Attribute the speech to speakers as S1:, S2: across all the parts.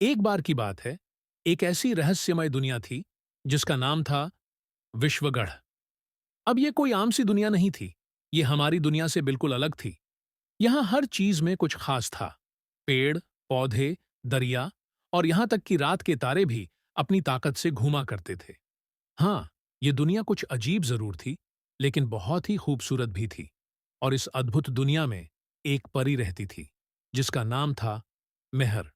S1: एक बार की बात है, एक ऐसी रहस्यमय दुनिया थी, जिसका नाम था विश्वगढ़। अब ये कोई आम सी दुनिया नहीं थी, ये हमारी दुनिया से बिल्कुल अलग थी। यहाँ हर चीज में कुछ खास था। पेड़, पौधे, दरिया और यहाँ तक कि रात के तारे भी अपनी ताकत से घूमा करते थे। हाँ, ये दुनिया कुछ अजीब जरूर थी, लेकिन बहुत ही खूबसूरत भी थी। और इस अद्भुत दुनिया में एक परी रहती थी, जिसका नाम था मेहर।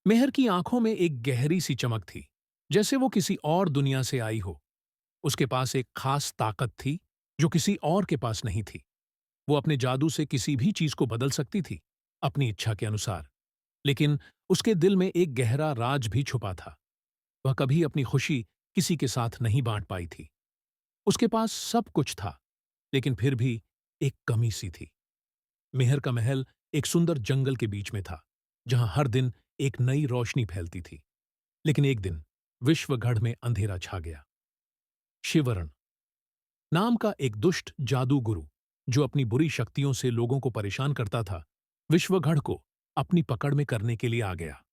S1: मेहर की आंखों में एक गहरी सी चमक थी, जैसे वो किसी और दुनिया से आई हो। उसके पास एक खास ताकत थी, जो किसी और के पास नहीं थी। वो अपने जादू से किसी भी चीज को बदल सकती थी, अपनी इच्छा के अनुसार। लेकिन उसके दिल में एक गहरा राज भी छुपा था। वह कभी अपनी खुशी किसी के साथ नहीं बांट पाई थी। उसके पास सब कुछ था, लेकिन फिर भी एक कमी सी थी। मेहर का महल एक सुंदर जंगल के बीच में था, जहां हर दिन एक नई रोशनी फैलती थी। लेकिन एक दिन विश्वगढ़ में अंधेरा छा गया। शिवरण नाम का एक दुष्ट जादू गुरु, जो अपनी बुरी शक्तियों से लोगों को परेशान करता था, विश्वगढ़ को अपनी पकड़ में करने के लिए आ गया।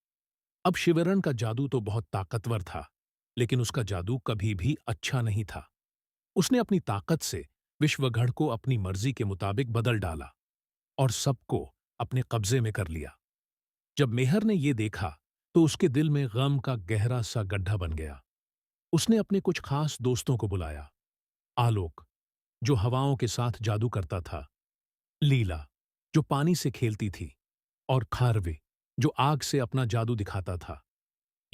S1: अब शिवरण का जादू तो बहुत ताकतवर था, लेकिन उसका जादू कभी भी अच्छा नहीं था। उसने अपनी ताकत से विश्वगढ़ को अपनी मर्जी के मुताबिक बदल डाला और सबको अपने कब्जे में कर लिया। जब मेहर ने यह देखा, तो उसके दिल में गम का गहरा सा गड्ढा बन गया। उसने अपने कुछ खास दोस्तों को बुलाया। आलोक, जो हवाओं के साथ जादू करता था, लीला, जो पानी से खेलती थी, और खारवे, जो आग से अपना जादू दिखाता था।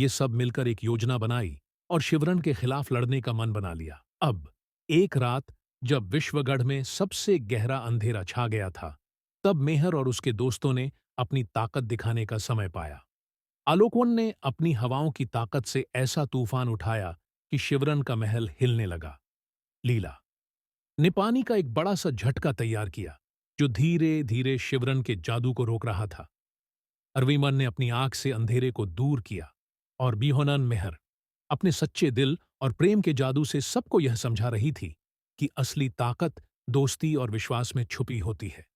S1: ये सब मिलकर एक योजना बनाई और शिवरन के खिलाफ लड़ने का मन बना लिया। अब एक रात, जब विश्वगढ़ में सबसे गहरा अंधेरा छा गया था, तब मेहर और उसके दोस्तों ने अपनी ताकत दिखाने का समय पाया। आलोकवन ने अपनी हवाओं की ताकत से ऐसा तूफान उठाया कि शिवरन का महल हिलने लगा। लीला ने पानी का एक बड़ा सा झटका तैयार किया, जो धीरे धीरे शिवरन के जादू को रोक रहा था। अरविमन ने अपनी आंख से अंधेरे को दूर किया, और बिहोनन मेहर अपने सच्चे दिल और प्रेम के जादू से सबको यह समझा रही थी कि असली ताकत दोस्ती और विश्वास में छुपी होती है।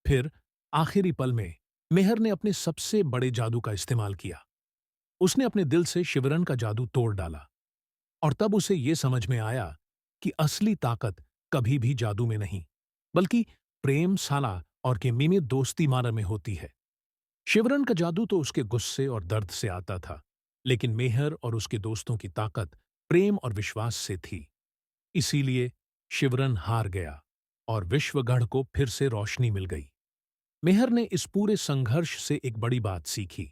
S1: फिर आखिरी पल में मेहर ने अपने सबसे बड़े जादू का इस्तेमाल किया। उसने अपने दिल से शिवरन का जादू तोड़ डाला, और तब उसे यह समझ में आया कि असली ताकत कभी भी जादू में नहीं, बल्कि प्रेम, साला और गेमी में दोस्ती मार में होती है। शिवरन का जादू तो उसके गुस्से और दर्द से आता था, लेकिन मेहर और उसके दोस्तों की ताकत प्रेम और विश्वास से थी। इसीलिए शिवरन हार गया, और विश्वगढ़ को फिर से रोशनी मिल गई। मेहर ने इस पूरे संघर्ष से एक बड़ी बात सीखी।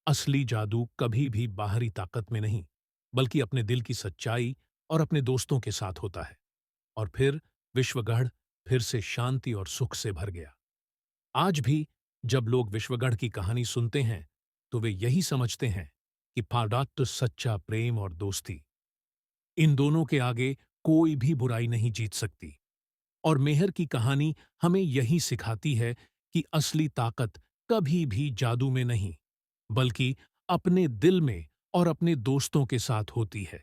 S1: असली जादू कभी भी बाहरी ताकत में नहीं, बल्कि अपने दिल की सच्चाई और अपने दोस्तों के साथ होता है। और फिर विश्वगढ़ फिर से शांति और सुख से भर गया। आज भी जब लोग विश्वगढ़ की कहानी सुनते हैं, तो वे यही समझते हैं कि फाडाट सच्चा प्रेम और दोस्ती, इन दोनों के आगे कोई भी बुराई नहीं जीत सकती। और मेहर की कहानी हमें यही सिखाती है कि असली ताकत कभी भी जादू में नहीं, बल्कि अपने दिल में और अपने दोस्तों के साथ होती है।